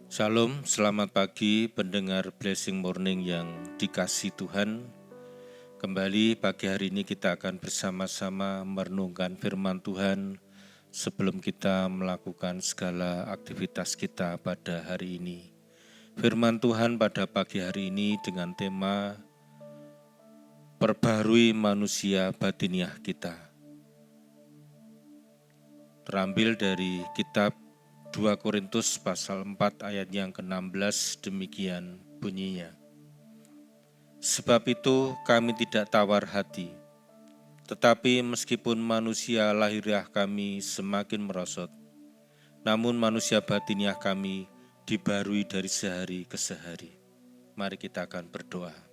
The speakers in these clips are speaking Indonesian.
Shalom, selamat pagi pendengar Blessing Morning yang dikasihi Tuhan. Kembali pagi hari ini kita akan bersama-sama merenungkan firman Tuhan sebelum kita melakukan segala aktivitas kita pada hari ini. Firman Tuhan pada pagi hari ini dengan tema Perbarui manusia batiniah kita. Terambil dari kitab 2 Korintus pasal 4 ayat yang ke-16 demikian bunyinya. Sebab itu kami tidak tawar hati, tetapi meskipun manusia lahiriah kami semakin merosot, namun manusia batiniah kami dibarui dari sehari ke sehari. Mari kita akan berdoa.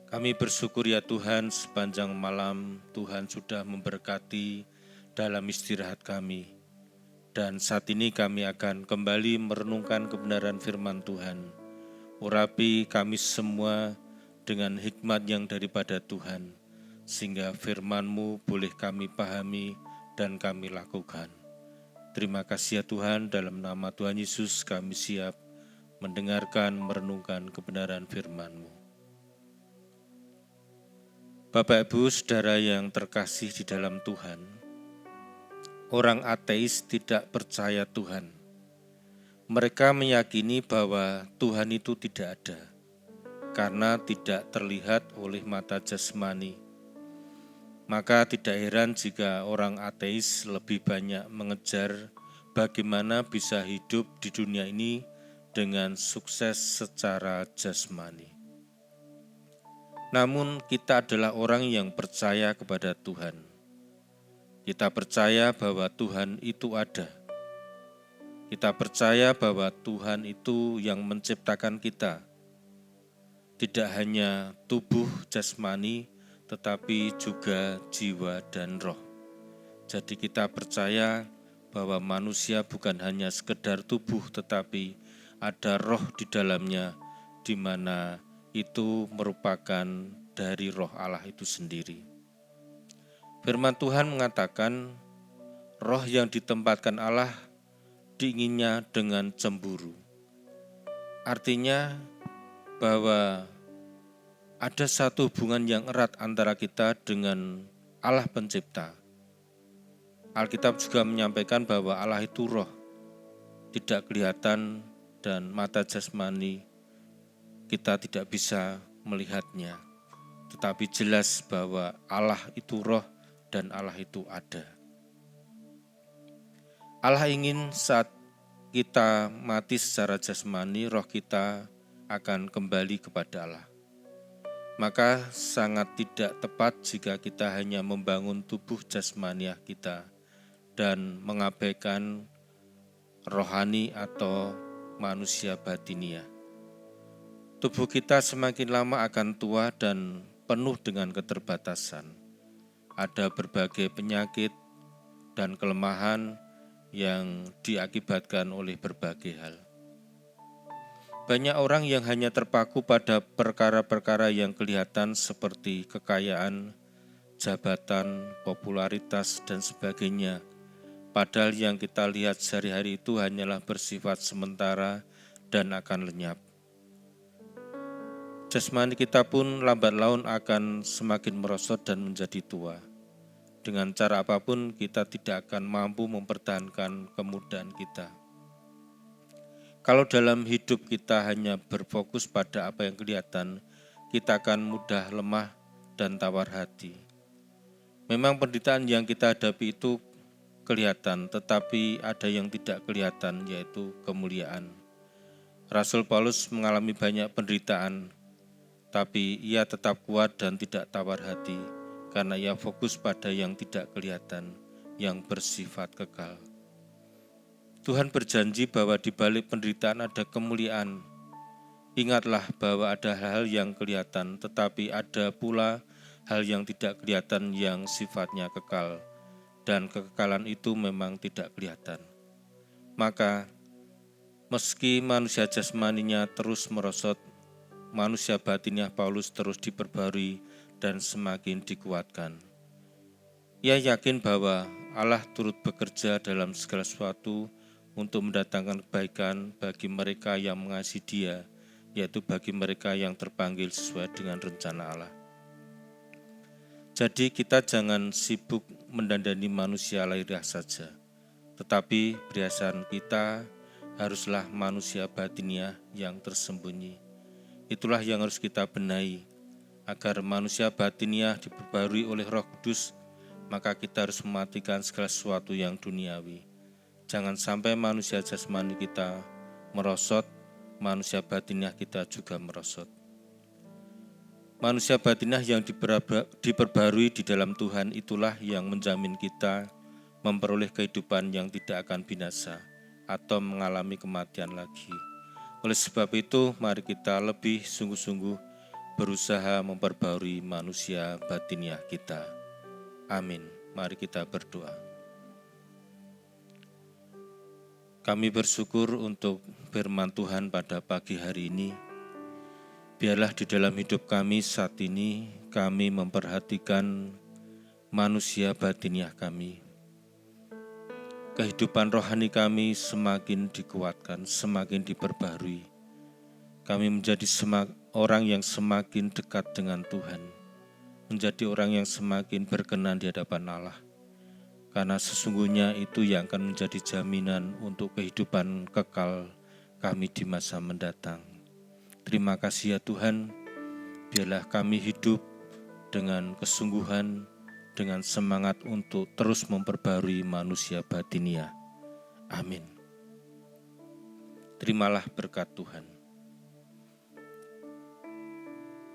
Kami bersyukur ya Tuhan, sepanjang malam Tuhan sudah memberkati dalam istirahat kami. Dan saat ini kami akan kembali merenungkan kebenaran firman Tuhan. Urapi kami semua dengan hikmat yang daripada Tuhan, sehingga firman-Mu boleh kami pahami dan kami lakukan. Terima kasih ya Tuhan, dalam nama Tuhan Yesus kami siap mendengarkan, merenungkan kebenaran firman-Mu. Bapak Ibu Saudara yang terkasih di dalam Tuhan, orang ateis tidak percaya Tuhan. Mereka meyakini bahwa Tuhan itu tidak ada, karena tidak terlihat oleh mata jasmani. Maka tidak heran jika orang ateis lebih banyak mengejar bagaimana bisa hidup di dunia ini dengan sukses secara jasmani. Namun kita adalah orang yang percaya kepada Tuhan. Kita percaya bahwa Tuhan itu ada. Kita percaya bahwa Tuhan itu yang menciptakan kita. Tidak hanya tubuh jasmani, tetapi juga jiwa dan roh. Jadi kita percaya bahwa manusia bukan hanya sekedar tubuh, tetapi ada roh di dalamnya, di mana itu merupakan dari roh Allah itu sendiri. Firman Tuhan mengatakan, roh yang ditempatkan Allah diinginnya dengan cemburu. Artinya bahwa ada satu hubungan yang erat antara kita dengan Allah pencipta. Alkitab juga menyampaikan bahwa Allah itu roh, tidak kelihatan dan mata jasmani kita tidak bisa melihatnya. Tetapi jelas bahwa Allah itu roh dan Allah itu ada. Allah ingin saat kita mati secara jasmani, roh kita akan kembali kepada Allah. Maka sangat tidak tepat jika kita hanya membangun tubuh jasmaniah kita dan mengabaikan rohani atau manusia batiniah. Tubuh kita semakin lama akan tua dan penuh dengan keterbatasan. Ada berbagai penyakit dan kelemahan yang diakibatkan oleh berbagai hal. Banyak orang yang hanya terpaku pada perkara-perkara yang kelihatan seperti kekayaan, jabatan, popularitas, dan sebagainya. Padahal yang kita lihat sehari-hari itu hanyalah bersifat sementara dan akan lenyap. Jasmani kita pun lambat laun akan semakin merosot dan menjadi tua. Dengan cara apapun kita tidak akan mampu mempertahankan kemudahan kita. Kalau dalam hidup kita hanya berfokus pada apa yang kelihatan, kita akan mudah lemah dan tawar hati. Memang penderitaan yang kita hadapi itu kelihatan, tetapi ada yang tidak kelihatan, yaitu kemuliaan. Rasul Paulus mengalami banyak penderitaan, tapi ia tetap kuat dan tidak tawar hati, karena ia fokus pada yang tidak kelihatan, yang bersifat kekal. Tuhan berjanji bahwa di balik penderitaan ada kemuliaan. Ingatlah bahwa ada hal yang kelihatan, tetapi ada pula hal yang tidak kelihatan yang sifatnya kekal, dan kekekalan itu memang tidak kelihatan. Maka, meski manusia jasmaninya terus merosot, manusia batiniah Paulus terus diperbarui dan semakin dikuatkan. Ia yakin bahwa Allah turut bekerja dalam segala sesuatu untuk mendatangkan kebaikan bagi mereka yang mengasihi Dia, yaitu bagi mereka yang terpanggil sesuai dengan rencana Allah. Jadi kita jangan sibuk mendandani manusia lahiriah saja, tetapi perhiasan kita haruslah manusia batiniah yang tersembunyi. Itulah yang harus kita benahi, agar manusia batiniah diperbarui oleh Roh Kudus, maka kita harus mematikan segala sesuatu yang duniawi. Jangan sampai manusia jasmani kita merosot, manusia batiniah kita juga merosot. Manusia batiniah yang diperbarui di dalam Tuhan itulah yang menjamin kita memperoleh kehidupan yang tidak akan binasa atau mengalami kematian lagi. Oleh sebab itu, mari kita lebih sungguh-sungguh berusaha memperbarui manusia batiniah kita. Amin. Mari kita berdoa. Kami bersyukur untuk firman Tuhan pada pagi hari ini. Biarlah di dalam hidup kami saat ini, kami memperhatikan manusia batiniah kami. Kehidupan rohani kami semakin dikuatkan, semakin diperbarui. Kami menjadi orang yang semakin dekat dengan Tuhan, menjadi orang yang semakin berkenan di hadapan Allah. Karena sesungguhnya itu yang akan menjadi jaminan untuk kehidupan kekal kami di masa mendatang. Terima kasih ya Tuhan, biarlah kami hidup dengan kesungguhan, dengan semangat untuk terus memperbarui manusia batiniah. Amin. Terimalah berkat Tuhan.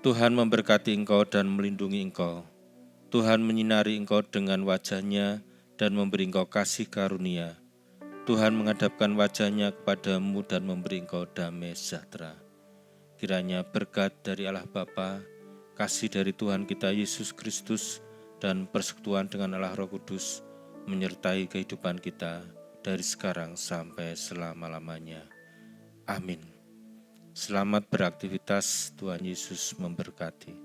Tuhan memberkati engkau dan melindungi engkau. Tuhan menyinari engkau dengan wajah-Nya dan memberi engkau kasih karunia. Tuhan menghadapkan wajah-Nya kepadamu dan memberi engkau damai sejahtera. Kiranya berkat dari Allah Bapa, kasih dari Tuhan kita Yesus Kristus, dan persekutuan dengan Allah Roh Kudus menyertai kehidupan kita dari sekarang sampai selama-lamanya. Amin. Selamat beraktivitas, Tuhan Yesus memberkati.